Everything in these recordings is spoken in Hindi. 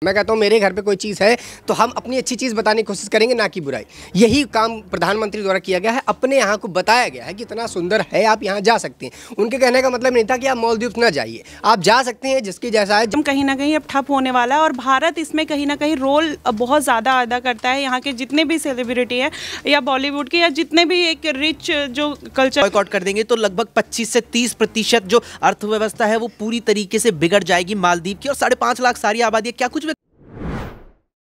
मैं कहता हूँ मेरे घर पे कोई चीज़ है तो हम अपनी अच्छी चीज़ बताने की कोशिश करेंगे, ना कि बुराई। यही काम प्रधानमंत्री द्वारा किया गया है। अपने यहाँ को बताया गया है कि इतना सुंदर है, आप यहाँ जा सकते हैं। उनके कहने का मतलब नहीं था कि आप मालदीव्स ना जाइए, आप जा सकते हैं, जिसकी जैसा है। कहीं ना कहीं अब ठप होने वाला है और भारत इसमें कहीं ना कहीं रोल बहुत ज़्यादा अदा करता है। यहाँ के जितने भी सेलिब्रिटी हैं या बॉलीवुड के या जितने भी एक रिच जो कल्चर बॉयकॉट कर देंगे तो लगभग 25 से 30% जो अर्थव्यवस्था है वो पूरी तरीके से बिगड़ जाएगी मालदीव की। और 5.5 लाख सारी आबादी, क्या कुछ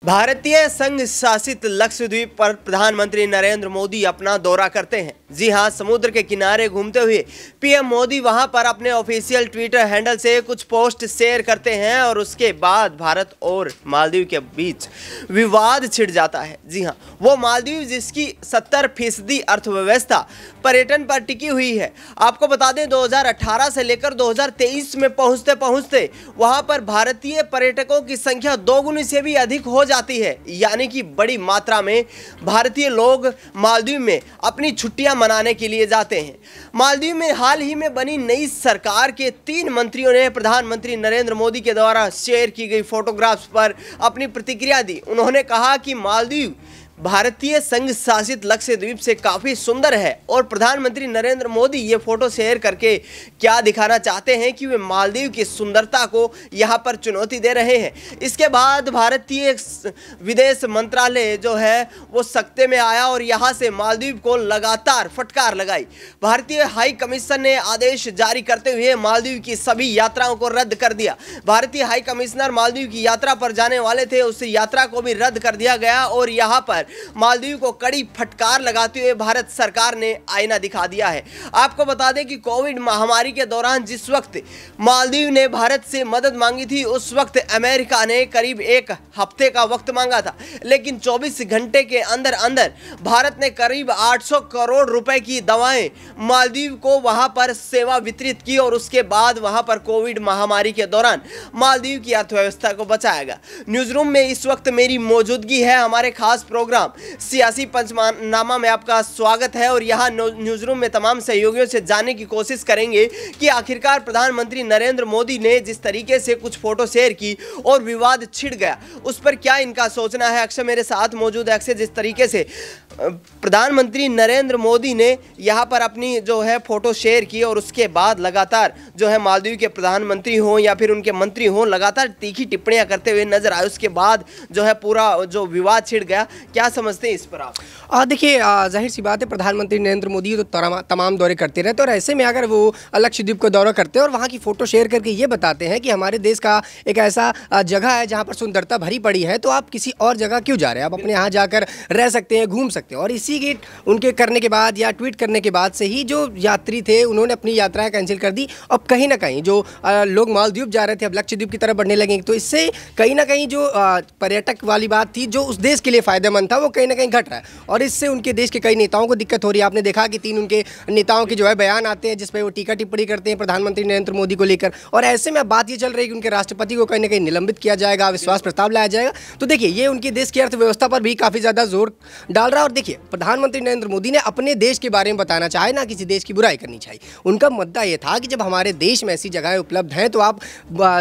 भारतीय संघ शासित लक्षद्वीप पर प्रधानमंत्री नरेंद्र मोदी अपना दौरा करते हैं। जी हां, समुद्र के किनारे घूमते हुए पीएम मोदी वहां पर अपने ऑफिशियल ट्विटर हैंडल से कुछ पोस्ट शेयर करते हैं और उसके बाद भारत और मालदीव के बीच विवाद छिड़ जाता है। जी हां, वो मालदीव जिसकी 70% अर्थव्यवस्था पर्यटन पर टिकी हुई है। आपको बता दें 2018 से लेकर 2023 में पहुंचते पहुंचते वहां पर भारतीय पर्यटकों की संख्या 2 गुनी से भी अधिक हो जाती है। यानी कि बड़ी मात्रा में भारतीय लोग मालदीव में अपनी छुट्टियां मनाने के लिए जाते हैं। मालदीव में हाल ही में बनी नई सरकार के 3 मंत्रियों ने प्रधानमंत्री नरेंद्र मोदी के द्वारा शेयर की गई फोटोग्राफ्स पर अपनी प्रतिक्रिया दी। उन्होंने कहा कि मालदीव भारतीय संघ शासित लक्षद्वीप से काफ़ी सुंदर है और प्रधानमंत्री नरेंद्र मोदी ये फोटो शेयर करके क्या दिखाना चाहते हैं कि वे मालदीव की सुंदरता को यहाँ पर चुनौती दे रहे हैं। इसके बाद भारतीय विदेश मंत्रालय जो है वो सख्ते में आया और यहाँ से मालदीव को लगातार फटकार लगाई। भारतीय हाई कमीशन ने आदेश जारी करते हुए मालदीव की सभी यात्राओं को रद्द कर दिया। भारतीय हाई कमिश्नर मालदीव की यात्रा पर जाने वाले थे, उस यात्रा को भी रद्द कर दिया गया और यहाँ पर मालदीव को कड़ी फटकार लगाते हुए भारत सरकार ने आईना दिखा दिया है। आपको बता दें कि कोविड महामारी के दौरान जिस वक्त मालदीव ने भारत से मदद मांगी थी, उस वक्त अमेरिका ने करीब 1 हफ्ते का वक्त मांगा था, लेकिन 24 घंटे के अंदर अंदर भारत ने करीब 800 करोड़ रुपए की दवाएं मालदीव को वहां पर सेवा वितरित की और उसके बाद वहां पर कोविड महामारी के दौरान मालदीव की अर्थव्यवस्था को बचाया गया। न्यूज रूम में इस वक्त मेरी मौजूदगी है, हमारे खास प्रोग्राम सियासी पंचनामा में आपका स्वागत है और यहाँ न्यूज रूम में तमाम सहयोगियों से जानने की कोशिश करेंगे कि आखिरकार प्रधानमंत्री नरेंद्र मोदी ने जिस तरीके से कुछ फोटो शेयर की और विवाद छिड़ गया, उस पर क्या इनका सोचना है। अक्षय मेरे साथ मौजूद है। अक्षय, जिस तरीके से प्रधानमंत्री नरेंद्र मोदी ने यहाँ पर अपनी जो है फोटो शेयर की और उसके बाद लगातार जो है मालदीव के प्रधानमंत्री हों या फिर उनके मंत्री हों लगातार तीखी टिप्पणियां करते हुए नजर आए, उसके बाद जो है पूरा जो विवाद छिड़ गया, क्या समझते हैं इस पर आप? देखिए, जाहिर सी बात है, प्रधानमंत्री नरेंद्र मोदी तो तमाम दौरे करते रहते हैं और ऐसे में अगर वो लक्षद्वीप का दौरा करते हैं और वहाँ की फ़ोटो शेयर करके ये बताते हैं कि हमारे देश का एक ऐसा जगह है जहाँ पर सुंदरता भरी पड़ी है, तो आप किसी और जगह क्यों जा रहे हैं? आप अपने यहाँ जाकर रह सकते हैं, घूम सकते हैं। और इसी के उनके करने के बाद या ट्वीट करने के बाद से ही जो यात्री थे उन्होंने अपनी यात्राएँ कैंसिल कर दी। अब कहीं ना कहीं जो लोग मालदीव जा रहे थे अब लक्षद्वीप की तरफ बढ़ने लगेंगे, तो इससे कहीं ना कहीं जो पर्यटक वाली बात थी जो उस देश के लिए फ़ायदेमंद था वो कहीं ना कहीं घट रहा है और इससे उनके देश के कई नेताओं को दिक्कत हो रही है। आपने देखा कि 3 उनके नेताओं के जो है बयान आते हैं जिसपे वो टीका टिप्पणी करते हैं प्रधानमंत्री नरेंद्र मोदी को लेकर, और ऐसे में अब बात ये चल रही है कि उनके राष्ट्रपति को कहीं ना कहीं निलंबित किया जाएगा, अविश्वास प्रस्ताव लाया जाएगा। तो देखिए, ये उनके देश की अर्थव्यवस्था पर भी काफ़ी ज़्यादा जोर डाल रहा है। और देखिए, प्रधानमंत्री नरेंद्र मोदी ने अपने देश के बारे में बताना चाहे, ना किसी देश की बुराई करनी चाहिए। उनका मुद्दा ये था कि जब हमारे देश में ऐसी जगहें उपलब्ध हैं तो आप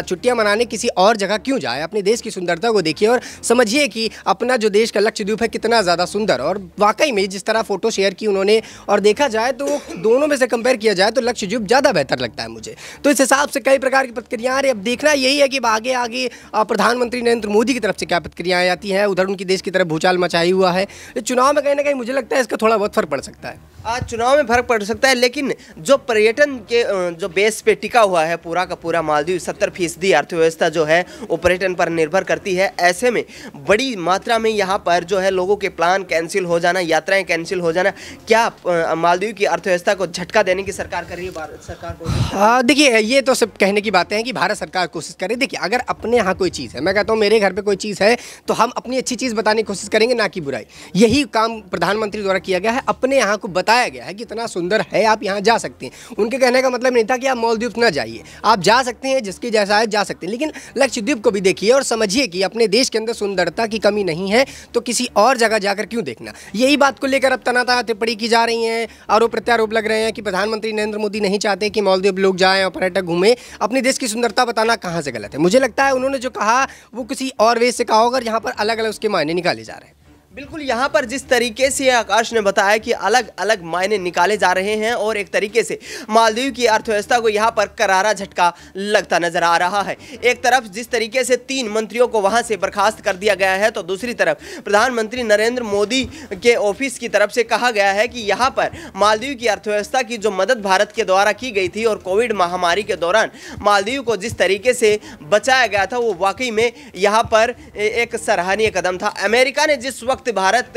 छुट्टियाँ मनाने किसी और जगह क्यों जाए? अपने देश की सुंदरता को देखिए और समझिए कि अपना जो देश का लक्षद्वीप है कितना ज़्यादा सुंदर। और वाकई में जिस तरह फोटो शेयर की उन्होंने और देखा जाए तो दोनों में से कंपेयर किया जाए तो लक्षद्वीप ज़्यादा बेहतर लगता है मुझे। तो इस हिसाब से कई प्रकार की प्रतिक्रियाएं आ रही। अब देखना यही है कि आगे आगे प्रधानमंत्री नरेंद्र मोदी की तरफ से क्या प्रतिक्रियाएं आती हैं। उधर उनकी देश की तरफ भूचाल मचाई हुआ है। चुनाव में कहीं ना कहीं मुझे लगता है इसका थोड़ा बहुत फर्क पड़ सकता है। आज चुनाव में फर्क पड़ सकता है, लेकिन जो पर्यटन के जो बेस पे टिका हुआ है पूरा का पूरा मालदीव, 70% अर्थव्यवस्था जो है वो पर्यटन पर निर्भर करती है। ऐसे में बड़ी मात्रा में यहाँ पर जो है लोगों के प्लान कैंसिल हो जाना, यात्राएं कैंसिल हो जाना, क्या मालदीव की अर्थव्यवस्था को झटका देने की सरकार कर रही है? भारत सरकार को देखिए, ये तो सब कहने की बातें हैं कि भारत सरकार कोशिश करे। देखिए, अगर अपने यहाँ कोई चीज़ है, मैं कहता हूँ मेरे घर पे कोई चीज़ है तो हम अपनी अच्छी चीज़ बताने की कोशिश करेंगे, ना कि बुराई। यही काम प्रधानमंत्री द्वारा किया गया है। अपने यहाँ को बताया गया है कि इतना सुंदर है, आप यहाँ जा सकते हैं। उनके कहने का मतलब नहीं था कि आप मालदीव्स ना जाइए, आप जा सकते हैं, जिसकी जैसा है जा सकते हैं। लेकिन लक्षद्वीप को भी देखिए और समझिए कि अपने देश के अंदर सुंदरता की कमी नहीं है तो किसी और जगह जाकर क्यों देखना। यही बात को लेकर अब तनातना टिप्पणी की जा रही है, आरोप प्रत्यारोप लग रहे हैं कि प्रधानमंत्री नरेंद्र मोदी नहीं चाहते कि मालदीव लोग जाएं और पर्यटक घूमें। अपने देश की सुंदरता बताना कहाँ से गलत है? मुझे लगता है उन्होंने जो कहा वो किसी और वे से कहा होगा, यहाँ पर अलग अलग उसके मायने निकाले जा रहे हैं। बिल्कुल, यहाँ पर जिस तरीके से आकाश ने बताया कि अलग अलग मायने निकाले जा रहे हैं और एक तरीके से मालदीव की अर्थव्यवस्था को यहाँ पर करारा झटका लगता नजर आ रहा है। एक तरफ जिस तरीके से 3 मंत्रियों को वहाँ से बर्खास्त कर दिया गया है, तो दूसरी तरफ प्रधानमंत्री नरेंद्र मोदी के ऑफिस की तरफ से कहा गया है कि यहाँ पर मालदीव की अर्थव्यवस्था की जो मदद भारत के द्वारा की गई थी और कोविड महामारी के दौरान मालदीव को जिस तरीके से बचाया गया था, वो वाकई में यहाँ पर एक सराहनीय कदम था। अमेरिका ने जिस वक्त भारत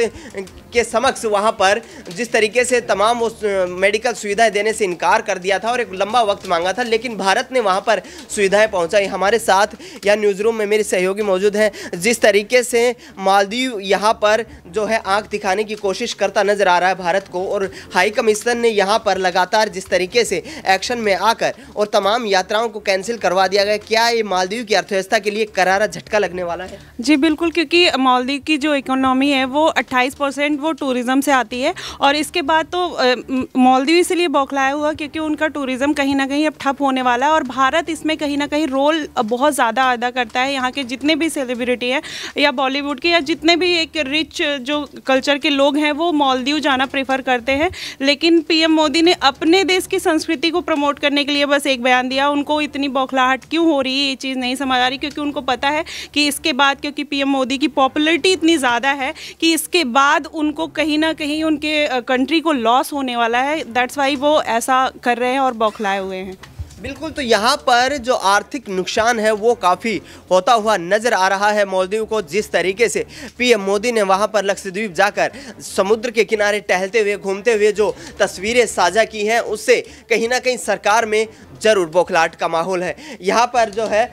के समक्ष वहां पर जिस तरीके से तमाम उस मेडिकल सुविधाएं देने से इनकार कर दिया था और एक लंबा वक्त मांगा था, लेकिन भारत ने वहां पर सुविधाएं पहुंचाई। हमारे साथ यहाँ न्यूज़ रूम में मेरे सहयोगी मौजूद हैं। जिस तरीके से मालदीव यहाँ पर जो है आंख दिखाने की कोशिश करता नजर आ रहा है भारत को, और हाई कमिश्नर ने यहाँ पर लगातार जिस तरीके से एक्शन में आकर और तमाम यात्राओं को कैंसिल करवा दिया गया, क्या ये मालदीव की अर्थव्यवस्था के लिए करारा झटका लगने वाला है? जी बिल्कुल, क्योंकि मालदीव की जो इकोनॉमी है वो 28% वो टूरिज़्म से आती है, और इसके बाद तो मालदीव इसलिए बौखलाया हुआ क्योंकि उनका टूरिज़्म कहीं ना कहीं अब ठप होने वाला है, और भारत इसमें कहीं ना कहीं रोल बहुत ज़्यादा अदा करता है। यहाँ के जितने भी सेलिब्रिटी हैं या बॉलीवुड के या जितने भी एक रिच जो कल्चर के लोग हैं वो मालदीव जाना प्रेफर करते हैं। लेकिन पीएम मोदी ने अपने देश की संस्कृति को प्रमोट करने के लिए बस एक बयान दिया। उनको इतनी बौखलाहट क्यों हो रही है ये चीज़ नहीं समझ आ रही, क्योंकि उनको पता है कि इसके बाद, क्योंकि पीएम मोदी की पॉपुलैरिटी इतनी ज़्यादा है कि इसके बाद उनको कहीं ना कहीं उनके कंट्री को लॉस होने वाला है। दैट्स वाई वो ऐसा कर रहे हैं और बौखलाए हुए हैं। बिल्कुल, तो यहाँ पर जो आर्थिक नुकसान है वो काफ़ी होता हुआ नज़र आ रहा है मालदीव को। जिस तरीके से पीएम मोदी ने वहाँ पर लक्षद्वीप जाकर समुद्र के किनारे टहलते हुए घूमते हुए जो तस्वीरें साझा की हैं, उससे कहीं ना कहीं सरकार में जरूर बौखलाहट का माहौल है। यहाँ पर जो है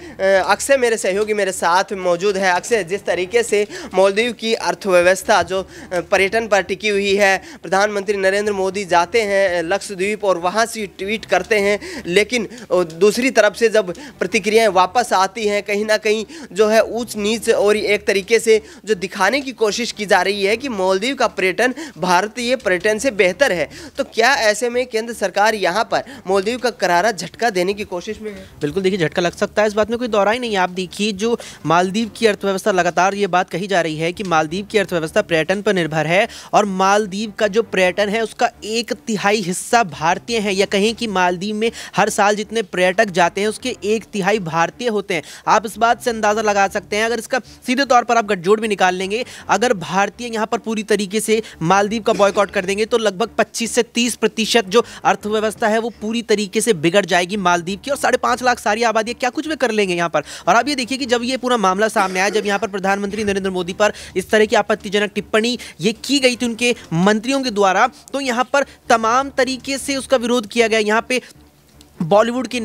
अक्षय मेरे सहयोगी मेरे साथ मौजूद है। अक्षय, जिस तरीके से मालदीव की अर्थव्यवस्था जो पर्यटन पर टिकी हुई है, प्रधानमंत्री नरेंद्र मोदी जाते हैं लक्षद्वीप और वहाँ से ट्वीट करते हैं, लेकिन दूसरी तरफ से जब प्रतिक्रियाएं वापस आती हैं, कहीं ना कहीं जो है ऊंच नीच और एक तरीके से जो दिखाने की कोशिश की जा रही है कि मालदीव का पर्यटन भारतीय पर्यटन से बेहतर है। तो क्या ऐसे में केंद्र सरकार यहाँ पर मालदीव का करारा झटका देने की कोशिश में है? बिल्कुल, देखिए झटका लग सकता है, इस बात में कोई दौरा ही नहीं है। आप देखिए जो मालदीव की अर्थव्यवस्था, लगातार ये बात कही जा रही है कि मालदीव की अर्थव्यवस्था पर्यटन पर निर्भर है, और मालदीव का जो पर्यटन है उसका 1/3 हिस्सा भारतीय है, या कहें कि मालदीव में हर साल जितने पर्यटक जाते हैं उसके 1/3 भारतीय होते हैं। आप इस बात से अंदाजा लगा सकते हैं, अगर इसका सीधे तौर पर आप गठजोड़ भी निकाल लेंगे, अगर भारतीय यहाँ पर पूरी तरीके से मालदीव का बॉयकॉट कर देंगे तो लगभग 25 से 30% जो अर्थव्यवस्था है वो पूरी तरीके से बिगड़ जाएगी मालदीव की, और 5.5 लाख सारी आबादी क्या कुछ भी कर लेंगे यहाँ पर। और आप ये देखिए कि जब ये पूरा मामला सामने आया, जब यहाँ पर प्रधानमंत्री नरेंद्र मोदी पर इस तरह की आपत्तिजनक टिप्पणी ये की गई थी उनके मंत्रियों के द्वारा, तो यहाँ पर तमाम तरीके से उसका विरोध किया गया। यहाँ पे बॉलीवुड के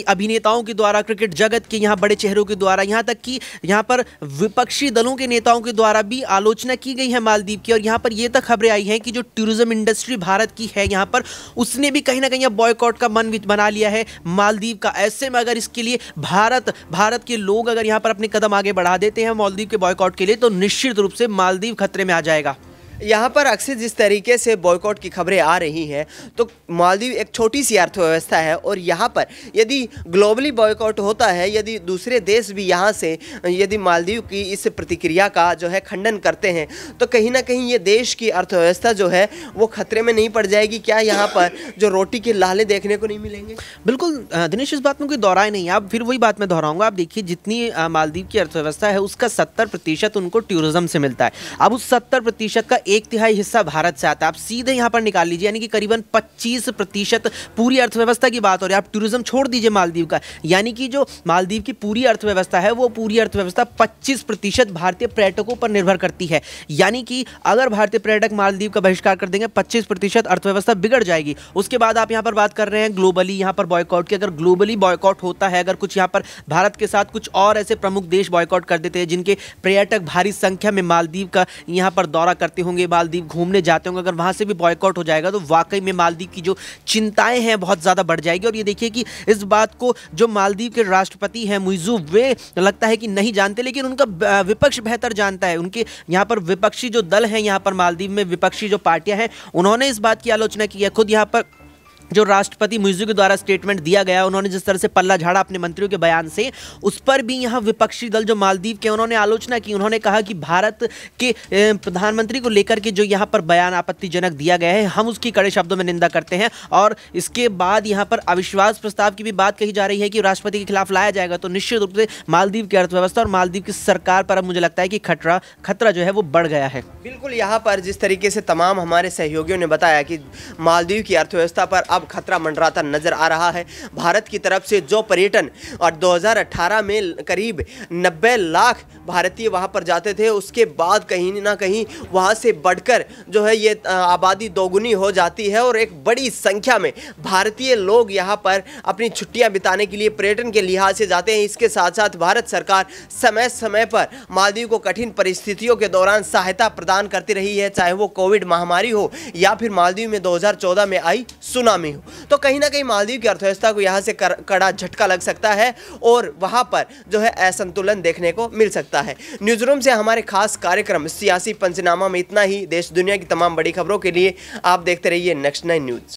अभिनेताओं के द्वारा, क्रिकेट जगत के यहाँ बड़े चेहरों के द्वारा, यहाँ तक कि यहाँ पर विपक्षी दलों के नेताओं के द्वारा भी आलोचना की गई है मालदीव की। और यहाँ पर ये तक खबरें आई हैं कि जो टूरिज्म इंडस्ट्री भारत की है यहाँ पर, उसने भी कहीं ना कहीं बॉयकॉट का मन बना लिया है मालदीव का। ऐसे में अगर इसके लिए भारत के लोग अगर यहाँ पर अपने कदम आगे बढ़ा देते हैं मालदीव के बॉयकॉट के लिए, तो निश्चित रूप से मालदीव खतरे में आ जाएगा। यहाँ पर अक्सर जिस तरीके से बॉयकॉट की खबरें आ रही हैं, तो मालदीव एक छोटी सी अर्थव्यवस्था है, और यहाँ पर यदि ग्लोबली बॉयकॉट होता है, यदि दूसरे देश भी यहाँ से यदि मालदीव की इस प्रतिक्रिया का जो है खंडन करते हैं, तो कहीं ना कहीं ये देश की अर्थव्यवस्था जो है वो खतरे में नहीं पड़ जाएगी? क्या यहाँ पर जो रोटी के लाले देखने को नहीं मिलेंगे? बिल्कुल दिनेश, इस बात में कोई दौरा ही नहीं है। आप फिर वही बात मैं दोहराऊंगा। आप देखिए जितनी मालदीव की अर्थव्यवस्था है उसका 70% उनको टूरिज्म से मिलता है। अब उस 70% का 1/3 हिस्सा भारत से आता है। आप सीधे यहाँ पर निकाल लीजिए, यानी कि करीबन 25% पूरी अर्थव्यवस्था की बात हो रही है। आप टूरिज्म छोड़ दीजिए मालदीव का, यानी कि जो मालदीव की पूरी अर्थव्यवस्था है वो पूरी अर्थव्यवस्था 25% भारतीय पर्यटकों पर निर्भर करती है। यानी कि अगर भारतीय पर्यटक मालदीव का बहिष्कार कर देंगे, 25% अर्थव्यवस्था बिगड़ जाएगी। उसके बाद आप यहाँ पर बात कर रहे हैं ग्लोबली यहाँ पर बॉयकॉट की। अगर ग्लोबली बॉयकॉट होता है, अगर कुछ यहाँ पर भारत के साथ कुछ और ऐसे प्रमुख देश बॉयकॉट कर देते हैं जिनके पर्यटक भारी संख्या में मालदीव का यहाँ पर दौरा करते होंगे, होंगे, मालदीव घूमने जाते होंगे, अगर वहाँ से भी बॉयकॉट हो जाएगा तो वाकई में मालदीव की जो चिंताएं हैं बहुत ज़्यादा बढ़ जाएगी। और ये देखिए कि इस बात को जो मालदीव के राष्ट्रपति हैं मुइज़ू, वे लगता है कि नहीं जानते, लेकिन उनका विपक्ष बेहतर जानता है। उनके यहाँ पर विपक्षी जो दल हैं, यहाँ पर मालदीव में विपक्षी जो पार्टियां हैं, उन्होंने इस बात की आलोचना की है। खुद यहाँ पर जो राष्ट्रपति मुइज़ू के द्वारा स्टेटमेंट दिया गया, उन्होंने जिस तरह से पल्ला झाड़ा अपने मंत्रियों के बयान से, उस पर भी यहाँ विपक्षी दल जो मालदीव के, उन्होंने आलोचना की। उन्होंने कहा कि भारत के प्रधानमंत्री को लेकर के जो यहाँ पर बयान आपत्तिजनक दिया गया है, हम उसकी कड़े शब्दों में निंदा करते हैं। और इसके बाद यहाँ पर अविश्वास प्रस्ताव की भी बात कही जा रही है कि राष्ट्रपति के खिलाफ लाया जाएगा, तो निश्चित रूप से मालदीव की अर्थव्यवस्था और मालदीव की सरकार पर अब मुझे लगता है कि खतरा जो है वो बढ़ गया है। बिल्कुल, यहाँ पर जिस तरीके से तमाम हमारे सहयोगियों ने बताया कि मालदीव की अर्थव्यवस्था पर अब खतरा मंडराता नजर आ रहा है। भारत की तरफ से जो पर्यटन और 2018 में करीब 90 लाख भारतीय वहां पर जाते थे, उसके बाद कहीं ना कहीं वहां से बढ़कर जो है ये आबादी दोगुनी हो जाती है और एक बड़ी संख्या में भारतीय लोग यहां पर अपनी छुट्टियां बिताने के लिए पर्यटन के लिहाज से जाते हैं। इसके साथ साथ भारत सरकार समय समय पर मालदीव को कठिन परिस्थितियों के दौरान सहायता प्रदान करती रही है, चाहे वो कोविड महामारी हो या फिर मालदीव में 2014 में आई सुनामी हो। तो कहीं ना कहीं मालदीव की अर्थव्यवस्था को यहाँ से कड़ा झटका लग सकता है और वहाँ पर जो है असंतुलन देखने को मिल सकता है। न्यूज़ रूम से हमारे खास कार्यक्रम सियासी पंचनामा में इतना ही। देश दुनिया की तमाम बड़ी खबरों के लिए आप देखते रहिए नेक्स्ट 9 न्यूज़।